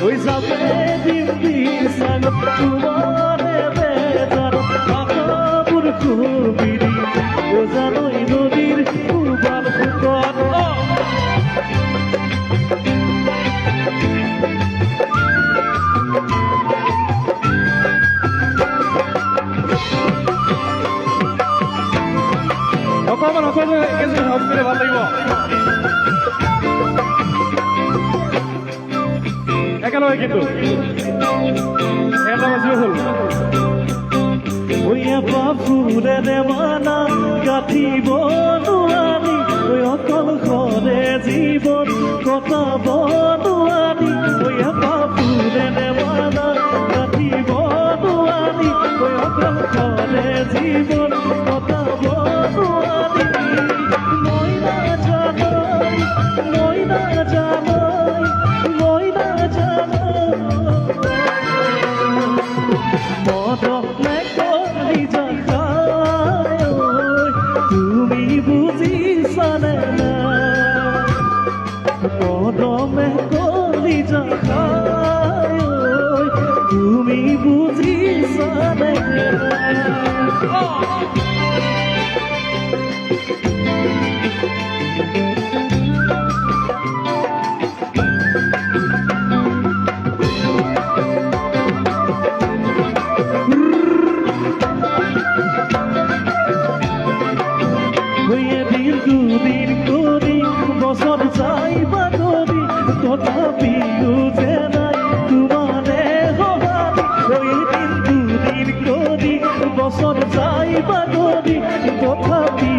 ওই যাবে দিব্যি সাগ তোমারে বেজার আকাপুর কবিরি ও জানোই নদীর উবার ফুকর অকমান অকমান কিছু হজ করে ভাল লাগিব একেলগে কিন্তু এটা বাজিব হল ওই বাপুরে দেৱানা গাঁঠিব নোৱাৰি ওই অকল ঘৰে জীৱন কটাব নোৱাৰি ওই বাপুৰে দেৱানা গাঁঠিব নোৱাৰি ওই অকল ঘৰে জীৱন কটাব নোৱাৰি মই নাজানৈ মই নাজানৈ মই নাজানৈ মদনে কৰি যায় তুমি বুজিছানে মদনে কৰি যায় তুমি বুজিছানে দুদিন করি বছর যাইবা করি তথাপিও যে নাই তোমারে হবারি ওই দিন দুদিন করি বছর যাইবা করি তথাপি